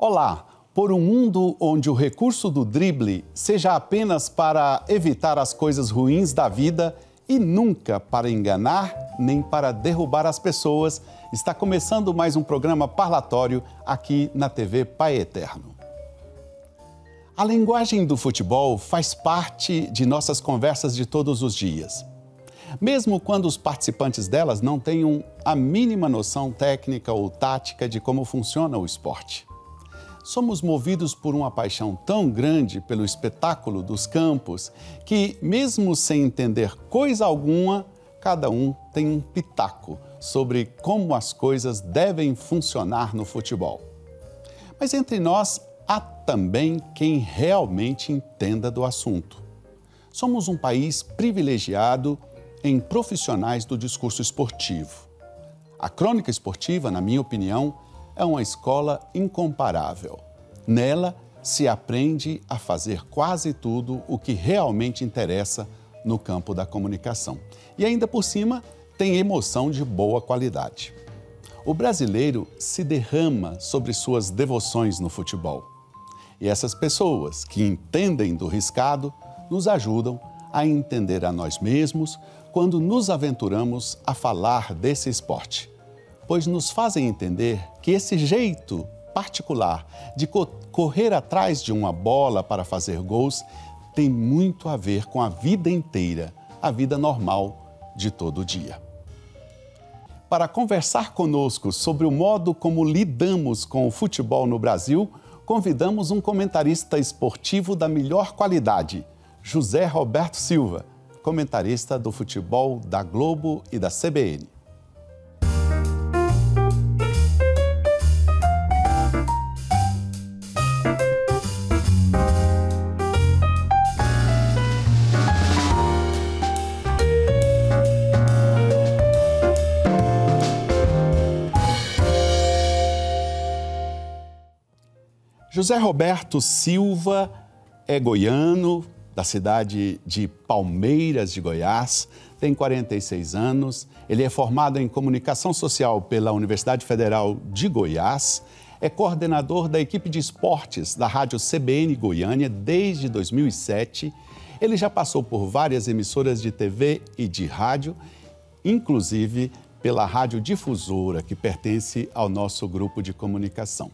Olá! Por um mundo onde o recurso do drible seja apenas para evitar as coisas ruins da vida e nunca para enganar nem para derrubar as pessoas, está começando mais um programa parlatório aqui na TV Pai Eterno. A linguagem do futebol faz parte de nossas conversas de todos os dias. Mesmo quando os participantes delas não tenham a mínima noção técnica ou tática de como funciona o esporte. Somos movidos por uma paixão tão grande pelo espetáculo dos campos que, mesmo sem entender coisa alguma, cada um tem um pitaco sobre como as coisas devem funcionar no futebol. Mas entre nós há também quem realmente entenda do assunto. Somos um país privilegiado em profissionais do discurso esportivo. A crônica esportiva, na minha opinião, é uma escola incomparável. Nela se aprende a fazer quase tudo o que realmente interessa no campo da comunicação. E ainda por cima, tem emoção de boa qualidade. O brasileiro se derrama sobre suas devoções no futebol. E essas pessoas que entendem do riscado nos ajudam a entender a nós mesmos quando nos aventuramos a falar desse esporte, pois nos fazem entender que esse jeito particular de correr atrás de uma bola para fazer gols tem muito a ver com a vida inteira, a vida normal de todo dia. Para conversar conosco sobre o modo como lidamos com o futebol no Brasil, convidamos um comentarista esportivo da melhor qualidade, José Roberto Silva, comentarista do futebol da Globo e da CBN. José Roberto Silva é goiano, da cidade de Palmeiras de Goiás, tem 46 anos, ele é formado em Comunicação Social pela Universidade Federal de Goiás, é coordenador da equipe de esportes da Rádio CBN Goiânia desde 2007, ele já passou por várias emissoras de TV e de rádio, inclusive pela Rádio Difusora, que pertence ao nosso grupo de comunicação.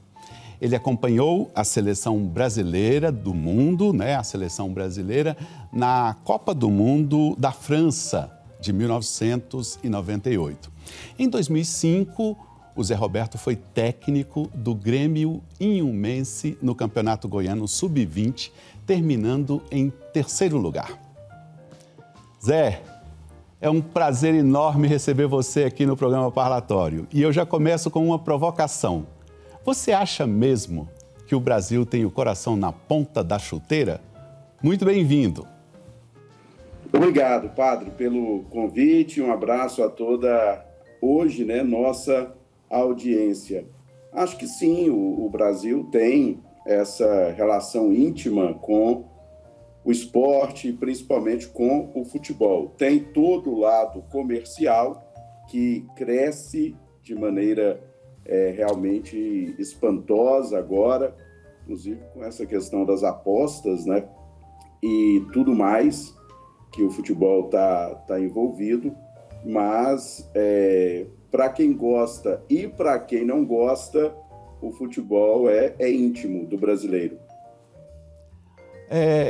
Ele acompanhou a seleção brasileira do mundo, a seleção brasileira, na Copa do Mundo da França, de 1998. Em 2005, o Zé Roberto foi técnico do Grêmio Inhumense no Campeonato Goiano Sub-20, terminando em terceiro lugar. Zé, é um prazer enorme receber você aqui no programa parlatório. E eu já começo com uma provocação. Você acha mesmo que o Brasil tem o coração na ponta da chuteira? Muito bem-vindo. Obrigado, padre, pelo convite. Um abraço a toda, hoje, nossa audiência. Acho que sim, o Brasil tem essa relação íntima com o esporte, principalmente com o futebol. Tem todo o lado comercial que cresce de maneira realmente espantosa agora, inclusive com essa questão das apostas, e tudo mais que o futebol tá envolvido, mas para quem gosta e para quem não gosta, o futebol é íntimo do brasileiro.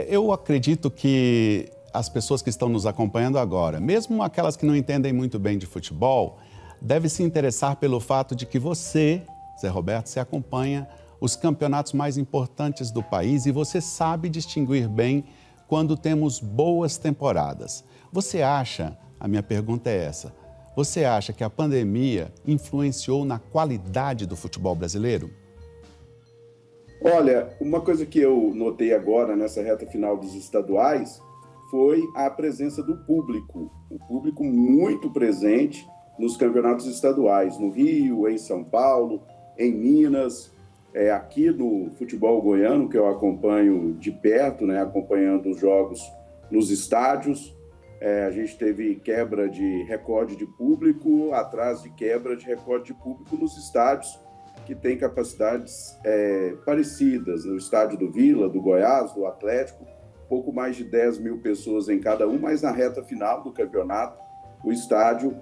Eu acredito que as pessoas que estão nos acompanhando agora, mesmo aquelas que não entendem muito bem de futebol, deve se interessar pelo fato de que você, Zé Roberto, você acompanha os campeonatos mais importantes do país e você sabe distinguir bem quando temos boas temporadas. Você acha, a minha pergunta é essa, você acha que a pandemia influenciou na qualidade do futebol brasileiro? Olha, uma coisa que eu notei agora nessa reta final dos estaduais foi a presença do público, o público muito presente nos campeonatos estaduais, no Rio, em São Paulo, em Minas, aqui no futebol goiano, que eu acompanho de perto, acompanhando os jogos nos estádios. A gente teve quebra de recorde de público, atrás de quebra de recorde de público nos estádios, que têm capacidades parecidas. No estádio do Vila, do Goiás, do Atlético, pouco mais de 10 mil pessoas em cada um, mas na reta final do campeonato, o estádio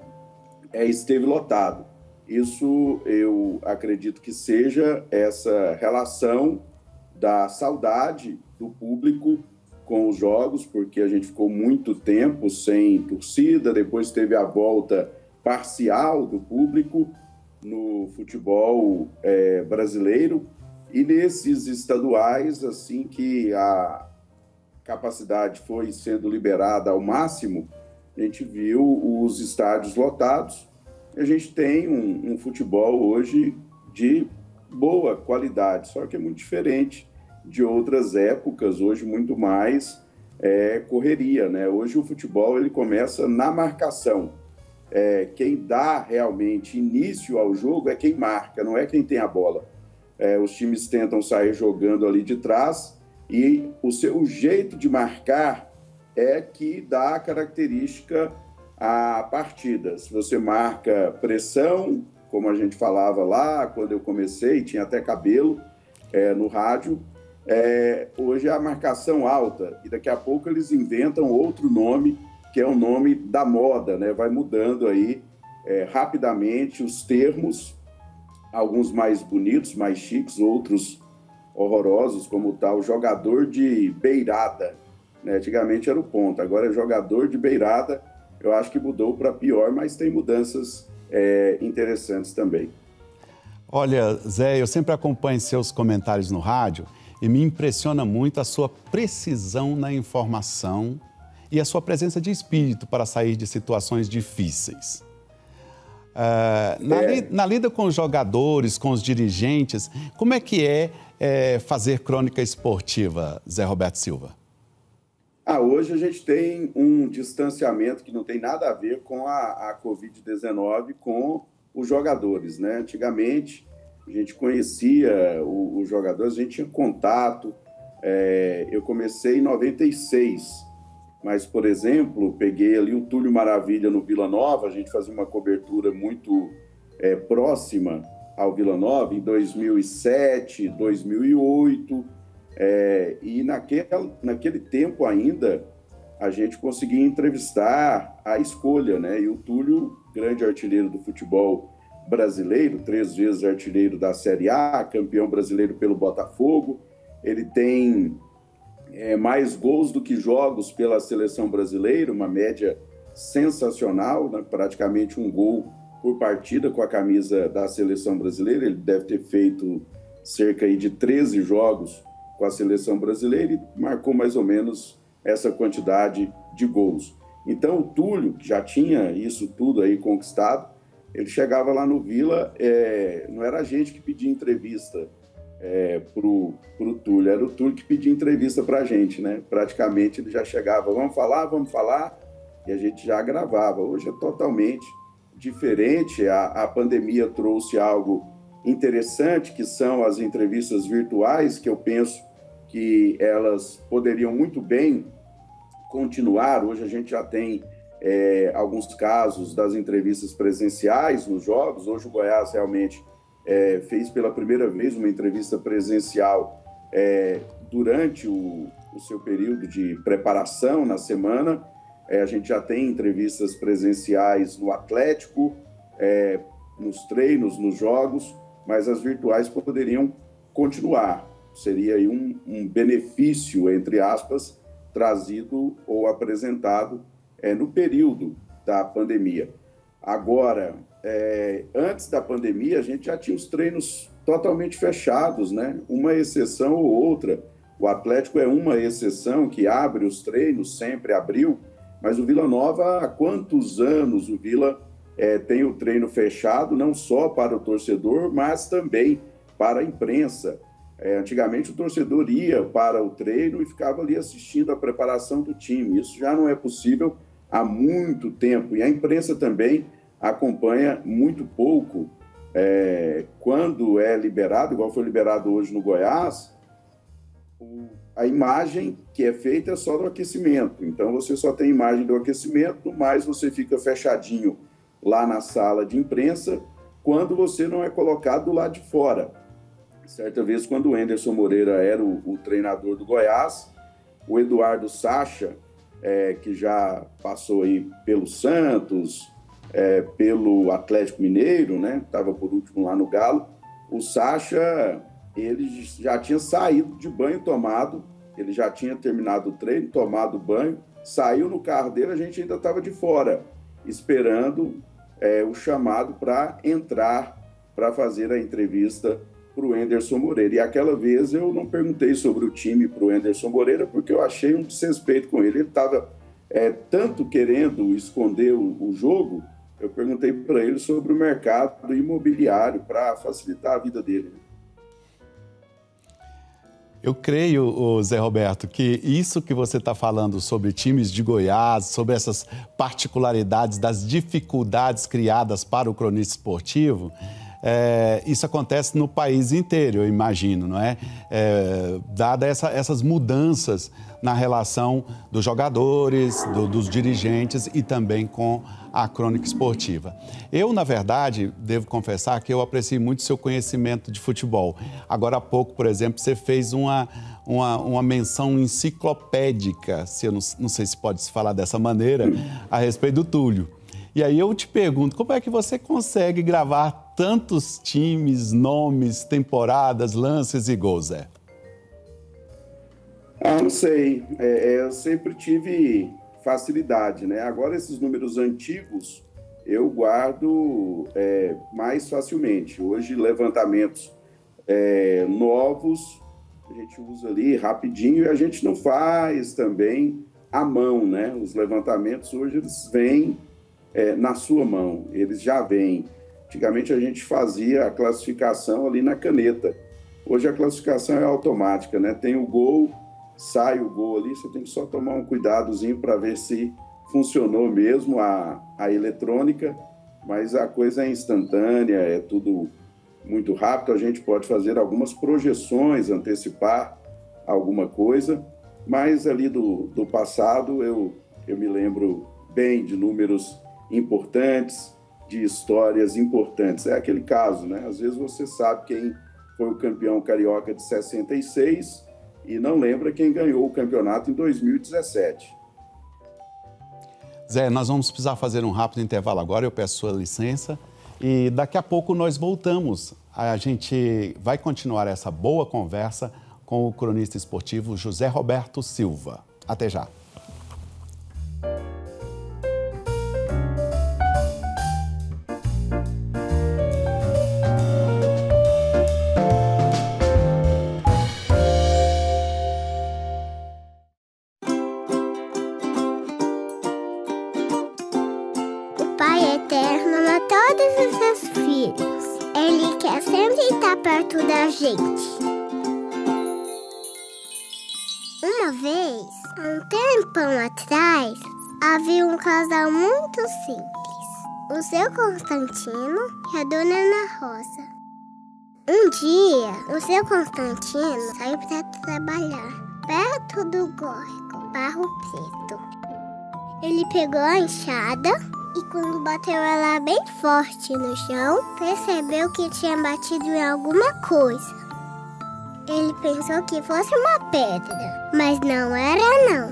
esteve lotado. Isso eu acredito que seja essa relação da saudade do público com os jogos, porque a gente ficou muito tempo sem torcida, depois teve a volta parcial do público no futebol brasileiro, e nesses estaduais, assim que a capacidade foi sendo liberada ao máximo, a gente viu os estádios lotados. A gente tem um futebol hoje de boa qualidade, só que é muito diferente de outras épocas, hoje muito mais correria, né? Hoje o futebol ele começa na marcação. Quem dá realmente início ao jogo é quem marca, não é quem tem a bola. Os times tentam sair jogando ali de trás e o seu jeito de marcar é que dá a característica à partida. Se você marca pressão, como a gente falava lá, quando eu comecei, tinha até cabelo no rádio, hoje é a marcação alta, e daqui a pouco eles inventam outro nome, que é o nome da moda, né? Vai mudando aí rapidamente os termos, alguns mais bonitos, mais chiques, outros horrorosos, como o tal jogador de beirada, né? Antigamente era o ponta, agora é jogador de beirada. Eu acho que mudou para pior, mas tem mudanças interessantes também. Olha, Zé, eu sempre acompanho seus comentários no rádio e me impressiona muito a sua precisão na informação e a sua presença de espírito para sair de situações difíceis. Na lida com os jogadores, com os dirigentes, como é que fazer crônica esportiva, Zé Roberto Silva? Hoje a gente tem um distanciamento que não tem nada a ver com a Covid-19 com os jogadores, né? Antigamente, a gente conhecia os jogadores, a gente tinha contato. Eu comecei em 96, mas, por exemplo, peguei ali o Túlio Maravilha no Vila Nova, a gente fazia uma cobertura muito próxima ao Vila Nova em 2007, 2008, e naquele tempo ainda a gente conseguia entrevistar a escolha, né? E o Túlio, grande artilheiro do futebol brasileiro, 3 vezes artilheiro da Série A, campeão brasileiro pelo Botafogo, ele tem mais gols do que jogos pela seleção brasileira, uma média sensacional, né? Praticamente um gol por partida com a camisa da seleção brasileira. Ele deve ter feito cerca de 13 jogos com a seleção brasileira e marcou mais ou menos essa quantidade de gols. Então, o Túlio, que já tinha isso tudo aí conquistado, ele chegava lá no Vila, não era a gente que pedia entrevista pro Túlio, era o Túlio que pedia entrevista para a gente, né? Praticamente ele já chegava, vamos falar, e a gente já gravava. Hoje é totalmente diferente, a pandemia trouxe algo interessante, que são as entrevistas virtuais, que eu penso que elas poderiam muito bem continuar. Hoje a gente já tem alguns casos das entrevistas presenciais nos jogos. Hoje o Goiás realmente fez pela primeira vez uma entrevista presencial durante o seu período de preparação na semana. A gente já tem entrevistas presenciais no Atlético, nos treinos, nos jogos, mas as virtuais poderiam continuar. Seria aí um benefício, entre aspas, trazido ou apresentado no período da pandemia. Agora, antes da pandemia, a gente já tinha os treinos totalmente fechados, né? Uma exceção ou outra. O Atlético é uma exceção que abre os treinos, sempre abriu, mas o Vila Nova, há quantos anos o Vila tem o treino fechado, não só para o torcedor, mas também para a imprensa. Antigamente o torcedor ia para o treino e ficava ali assistindo a preparação do time. Isso já não é possível há muito tempo. E a imprensa também acompanha muito pouco. Quando é liberado, igual foi liberado hoje no Goiás, a imagem que é feita é só do aquecimento. Então você só tem imagem do aquecimento, no mais você fica fechadinho lá na sala de imprensa quando você não é colocado do lado de fora. Certa vez, quando o Anderson Moreira era o treinador do Goiás, o Eduardo Sacha, que já passou aí pelo Santos, pelo Atlético Mineiro, né? Estava por último lá no Galo. O Sacha, ele já tinha saído de banho tomado, ele já tinha terminado o treino, tomado banho, saiu no carro dele, a gente ainda estava de fora, esperando o chamado para entrar, para fazer a entrevista para o Anderson Moreira. E aquela vez eu não perguntei sobre o time para o Anderson Moreira, porque eu achei um desrespeito com ele. Ele estava tanto querendo esconder o jogo, eu perguntei para ele sobre o mercado imobiliário para facilitar a vida dele. Eu creio, Zé Roberto, que isso que você está falando sobre times de Goiás, sobre essas particularidades das dificuldades criadas para o cronista esportivo, isso acontece no país inteiro, eu imagino, não é? Dada essas mudanças na relação dos jogadores, dos dirigentes e também com a crônica esportiva. Eu, na verdade, devo confessar que eu aprecio muito seu conhecimento de futebol. Agora há pouco, por exemplo, você fez uma menção enciclopédica, se eu não sei se pode se falar dessa maneira, a respeito do Túlio. E aí eu te pergunto, como é que você consegue gravar tantos times, nomes, temporadas, lances e gols, Zé? Não sei. Eu sempre tive facilidade, né? Agora, esses números antigos eu guardo mais facilmente. Hoje, levantamentos novos, a gente usa ali rapidinho e a gente não faz também à mão, né? Os levantamentos hoje, eles vêm na sua mão, eles já vêm. Antigamente a gente fazia a classificação ali na caneta. Hoje a classificação é automática, né? Tem o gol, sai o gol ali, você tem que só tomar um cuidadozinho para ver se funcionou mesmo a eletrônica, mas a coisa é instantânea, é tudo muito rápido, a gente pode fazer algumas projeções, antecipar alguma coisa, mas ali do passado eu me lembro bem de números importantes, de histórias importantes. É aquele caso, né? Às vezes você sabe quem foi o campeão carioca de 66 e não lembra quem ganhou o campeonato em 2017. Zé, nós vamos precisar fazer um rápido intervalo agora, eu peço sua licença. E daqui a pouco nós voltamos. A gente vai continuar essa boa conversa com o cronista esportivo José Roberto Silva. Até já. Perto da gente. Uma vez, há um tempão atrás, havia um casal muito simples, o seu Constantino e a dona Ana Rosa. Um dia, o seu Constantino saiu para trabalhar perto do córrego Barro Preto. Ele pegou a enxada e quando bateu ela bem forte no chão, percebeu que tinha batido em alguma coisa. Ele pensou que fosse uma pedra, mas não era não.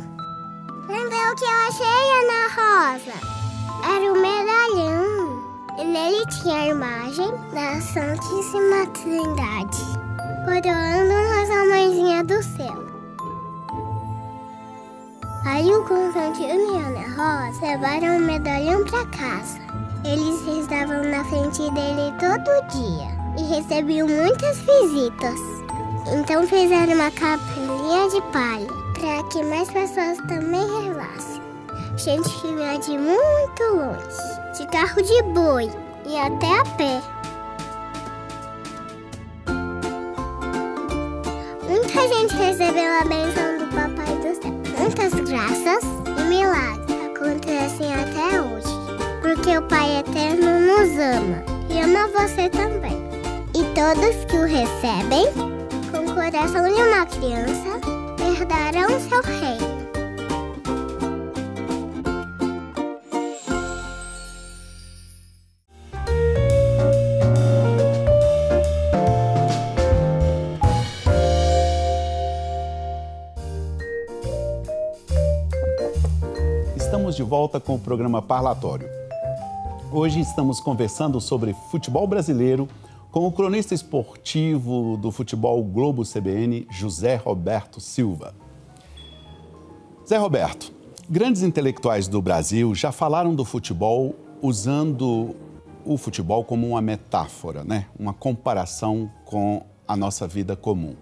Entendeu o que eu achei, Ana Rosa? Era um medalhão. E nele tinha a imagem da Santíssima Trindade, coroando Nossa Mãezinha do Céu. Aí o Constantino e a Ana Rosa levaram o medalhão para casa. Eles estavam na frente dele todo dia e recebiam muitas visitas. Então fizeram uma capelinha de palha para que mais pessoas também rezassem. Gente que vinha de muito longe, de carro de boi e até a pé. Muita gente recebeu a bênção do Papai do Céu. Muitas graças e milagres acontecem até hoje, porque o Pai Eterno nos ama e ama você também. E todos que o recebem, com o coração de uma criança, herdarão seu reino. estamos de volta com o programa Parlatório. Hoje estamos conversando sobre futebol brasileiro com o cronista esportivo do Futebol Globo CBN, José Roberto Silva. Zé Roberto, grandes intelectuais do Brasil já falaram do futebol usando o futebol como uma metáfora, né? Uma comparação com a nossa vida comum.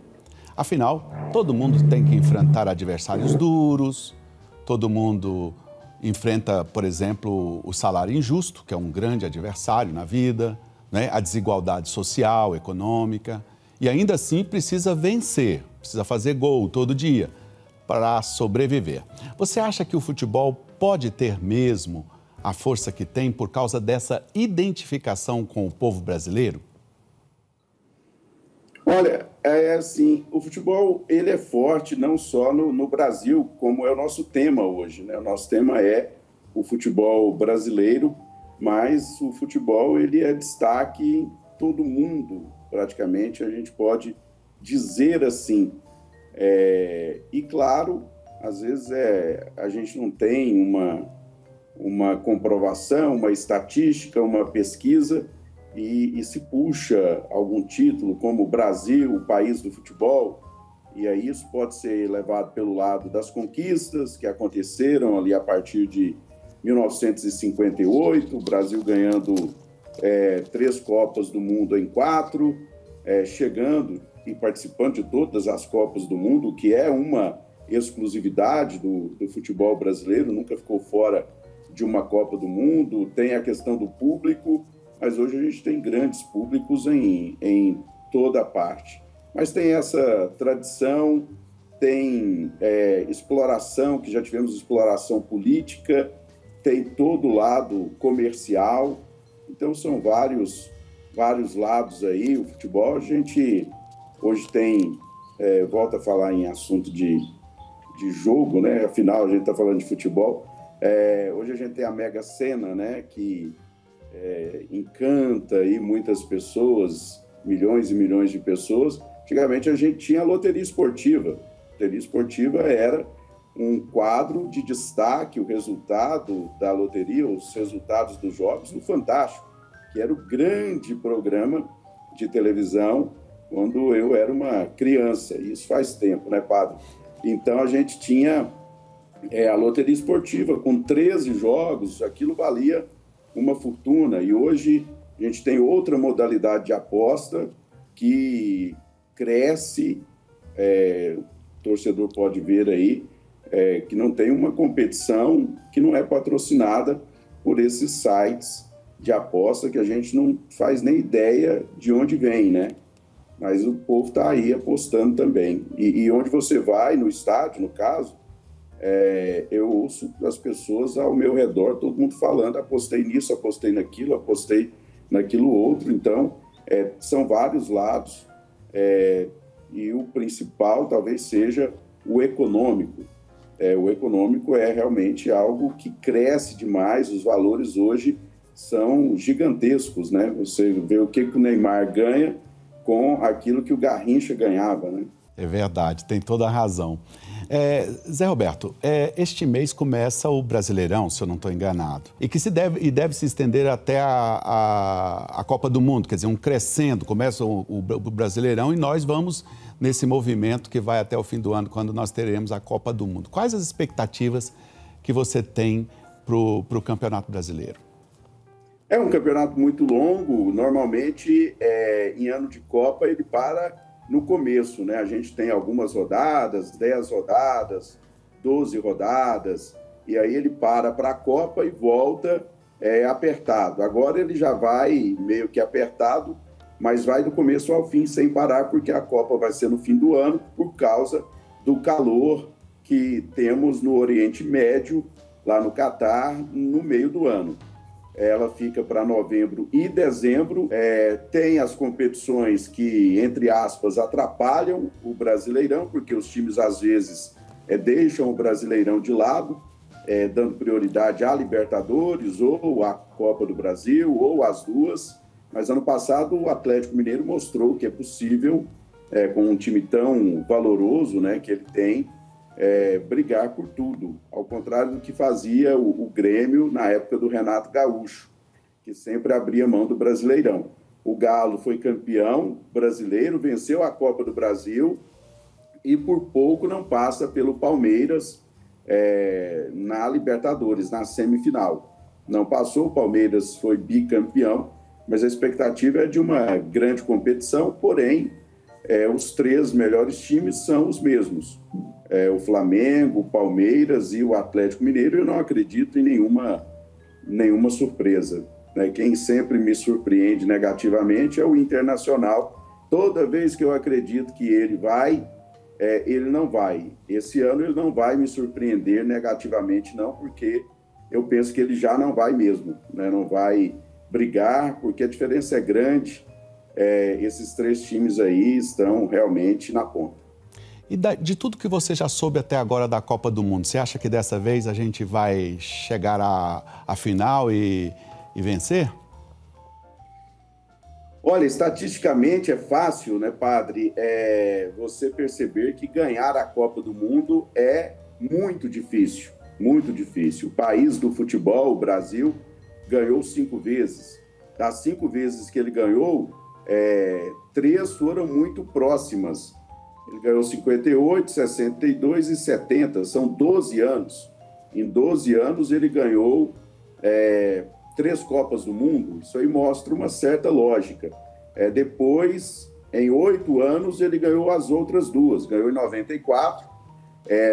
Afinal, todo mundo tem que enfrentar adversários duros, todo mundo enfrenta, por exemplo, o salário injusto, que é um grande adversário na vida, né? A desigualdade social, econômica, e ainda assim precisa vencer, precisa fazer gol todo dia para sobreviver. Você acha que o futebol pode ter mesmo a força que tem por causa dessa identificação com o povo brasileiro? Olha, é assim, o futebol ele é forte não só no Brasil, como é o nosso tema hoje, né? O nosso tema é o futebol brasileiro, mas o futebol ele é destaque em todo mundo, praticamente, a gente pode dizer assim. E claro, às vezes a gente não tem uma comprovação, uma estatística, uma pesquisa, e se puxa algum título como Brasil, o país do futebol, e aí isso pode ser levado pelo lado das conquistas que aconteceram ali a partir de 1958, o Brasil ganhando 3 Copas do Mundo em 4, chegando e participando de todas as Copas do Mundo, que é uma exclusividade do futebol brasileiro, nunca ficou fora de uma Copa do Mundo. Tem a questão do público, mas hoje a gente tem grandes públicos em toda parte. Mas tem essa tradição, tem exploração, que já tivemos exploração política, tem todo o lado comercial, então são vários lados aí. O futebol, a gente hoje tem, volta a falar em assunto de jogo, né? Afinal, a gente está falando de futebol. Hoje a gente tem a Mega Sena, né? Que encanta aí muitas pessoas, milhões e milhões de pessoas. Antigamente a gente tinha a loteria esportiva. A loteria esportiva era um quadro de destaque, o resultado da loteria, os resultados dos jogos no Fantástico, que era o grande programa de televisão quando eu era uma criança. Isso faz tempo, né, padre? Então a gente tinha a loteria esportiva com 13 jogos, aquilo valia uma fortuna. E hoje a gente tem outra modalidade de aposta que cresce, o torcedor pode ver aí, que não tem uma competição que não é patrocinada por esses sites de aposta que a gente não faz nem ideia de onde vem, né? Mas o povo está aí apostando também. E onde você vai, no estádio, no caso, eu ouço as pessoas ao meu redor, todo mundo falando, apostei nisso, apostei naquilo outro. Então, são vários lados, e o principal talvez seja o econômico. O econômico é realmente algo que cresce demais, os valores hoje são gigantescos, né? Você vê o que o Neymar ganha com aquilo que o Garrincha ganhava, né? É verdade, tem toda a razão. Zé Roberto, este mês começa o Brasileirão, se eu não estou enganado, e que deve se estender até a Copa do Mundo, quer dizer, um crescendo. Começa o Brasileirão e nós vamos nesse movimento que vai até o fim do ano, quando nós teremos a Copa do Mundo. Quais as expectativas que você tem para o Campeonato Brasileiro? É um campeonato muito longo, normalmente em ano de Copa ele para no começo, né? A gente tem algumas rodadas, 10 rodadas, 12 rodadas, e aí ele para a Copa e volta apertado. Agora ele já vai meio que apertado, mas vai do começo ao fim sem parar, porque a Copa vai ser no fim do ano por causa do calor que temos no Oriente Médio, lá no Catar, no meio do ano. Ela fica para novembro e dezembro. Tem as competições que, entre aspas, atrapalham o Brasileirão, porque os times, às vezes, deixam o Brasileirão de lado, dando prioridade à Libertadores, ou à Copa do Brasil, ou às duas. Mas, ano passado, o Atlético Mineiro mostrou que é possível, com um time tão valoroso, né, que ele tem, brigar por tudo, ao contrário do que fazia o Grêmio na época do Renato Gaúcho, que sempre abria mão do Brasileirão. O Galo foi campeão brasileiro, venceu a Copa do Brasil e por pouco não passa pelo Palmeiras na Libertadores, na semifinal. Não passou, o Palmeiras foi bicampeão, mas a expectativa é de uma grande competição, porém, os 3 melhores times são os mesmos. O Flamengo, o Palmeiras e o Atlético Mineiro. Eu não acredito em nenhuma surpresa. Quem sempre me surpreende negativamente é o Internacional. Toda vez que eu acredito que ele vai, ele não vai. Esse ano ele não vai me surpreender negativamente, não, porque eu penso que ele já não vai mesmo, não vai brigar, porque a diferença é grande. Esses 3 times aí estão realmente na ponta. E de tudo que você já soube até agora da Copa do Mundo, você acha que dessa vez a gente vai chegar à final e vencer? Olha, estatisticamente é fácil, né, padre, você perceber que ganhar a Copa do Mundo é muito difícil, muito difícil. O país do futebol, o Brasil, ganhou 5 vezes. Das 5 vezes que ele ganhou, 3 foram muito próximas. Ele ganhou 58, 62 e 70, são 12 anos. Em 12 anos ele ganhou 3 Copas do Mundo, isso aí mostra uma certa lógica. Depois, em 8 anos, ele ganhou as outras 2, ganhou em 94,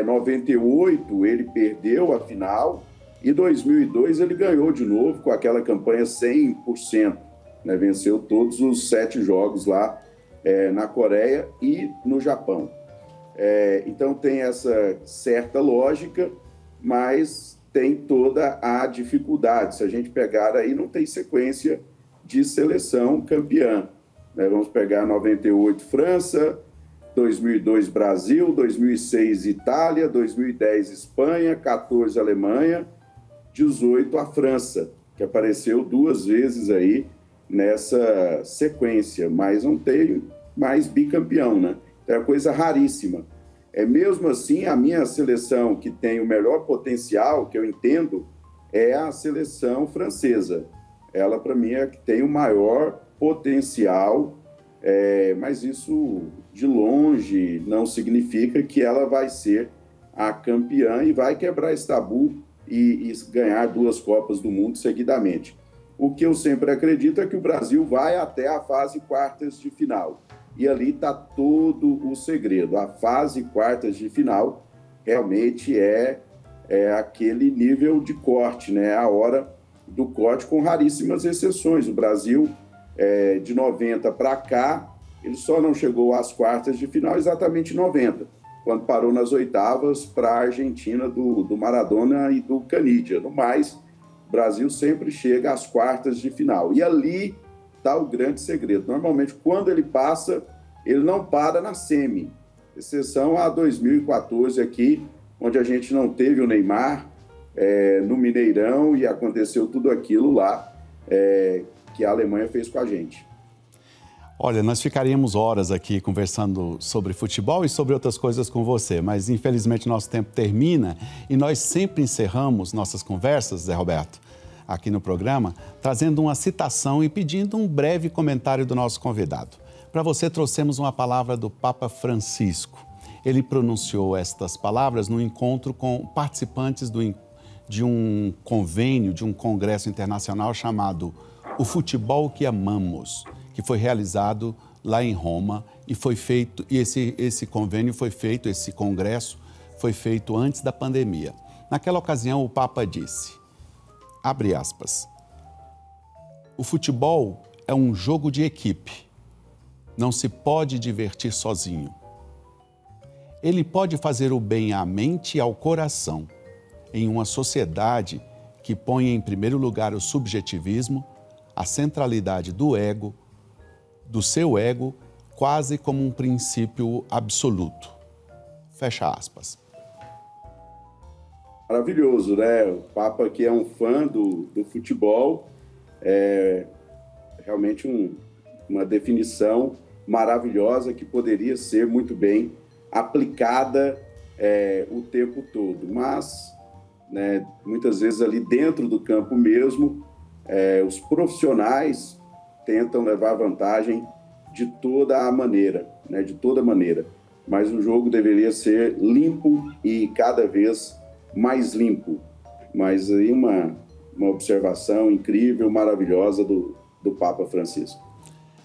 98 ele perdeu a final, e 2002 ele ganhou de novo com aquela campanha 100%, venceu todos os 7 jogos lá na Coreia e no Japão. Então tem essa certa lógica, mas tem toda a dificuldade. Se a gente pegar aí, não tem sequência de seleção campeã. Vamos pegar 98 França, 2002 Brasil, 2006 Itália, 2010 Espanha, 14 Alemanha, 18 a França, que apareceu 2 vezes aí nessa sequência, mas não tem mais bicampeão, né? É uma coisa raríssima. Mesmo assim, a minha seleção que tem o melhor potencial, que eu entendo, é a seleção francesa. Ela, para mim, é a que tem o maior potencial, mas isso, de longe, não significa que ela vai ser a campeã e vai quebrar esse tabu e ganhar 2 Copas do Mundo seguidamente. O que eu sempre acredito é que o Brasil vai até a fase quartas de final. E ali está todo o segredo. A fase quartas de final realmente é aquele nível de corte, né? A hora do corte, com raríssimas exceções. O Brasil, de 90 para cá, ele só não chegou às quartas de final exatamente em 90, quando parou nas oitavas para a Argentina do Maradona e do Canidia. No mais, o Brasil sempre chega às quartas de final. E ali está o grande segredo. Normalmente, quando ele passa, ele não para na semi. Exceção a 2014 aqui, onde a gente não teve o Neymar no Mineirão e aconteceu tudo aquilo lá que a Alemanha fez com a gente. Olha, nós ficaríamos horas aqui conversando sobre futebol e sobre outras coisas com você, mas infelizmente nosso tempo termina e nós sempre encerramos nossas conversas, Zé Roberto, aqui no programa, trazendo uma citação e pedindo um breve comentário do nosso convidado. Para você, trouxemos uma palavra do Papa Francisco. Ele pronunciou estas palavras no encontro com participantes de um convênio, de um congresso internacional chamado O Futebol que Amamos, que foi realizado lá em Roma e foi feito, e esse convênio foi feito, esse congresso foi feito antes da pandemia. Naquela ocasião, o Papa disse, abre aspas, o futebol é um jogo de equipe, não se pode divertir sozinho. Ele pode fazer o bem à mente e ao coração, em uma sociedade que põe em primeiro lugar o subjetivismo, a centralidade do ego, do seu ego, quase como um princípio absoluto. Fecha aspas. Maravilhoso, né? O Papa, que é um fã do futebol, realmente uma definição maravilhosa que poderia ser muito bem aplicada o tempo todo, mas, né, muitas vezes ali dentro do campo mesmo, os profissionais tentam levar vantagem de toda a maneira, né, de toda maneira. Mas o jogo deveria ser limpo e cada vez mais limpo. Mas aí uma observação incrível, maravilhosa do Papa Francisco.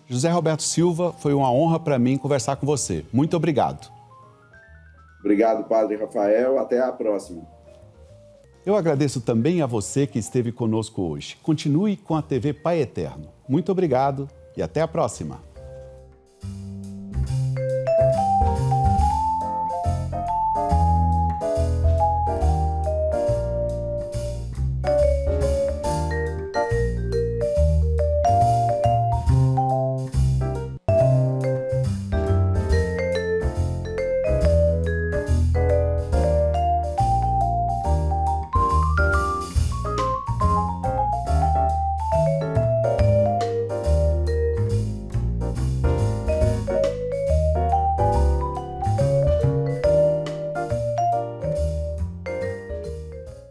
José Roberto Silva, foi uma honra para mim conversar com você. Muito obrigado. Obrigado, Padre Rafael. Até a próxima. Eu agradeço também a você que esteve conosco hoje. Continue com a TV Pai Eterno. Muito obrigado e até a próxima.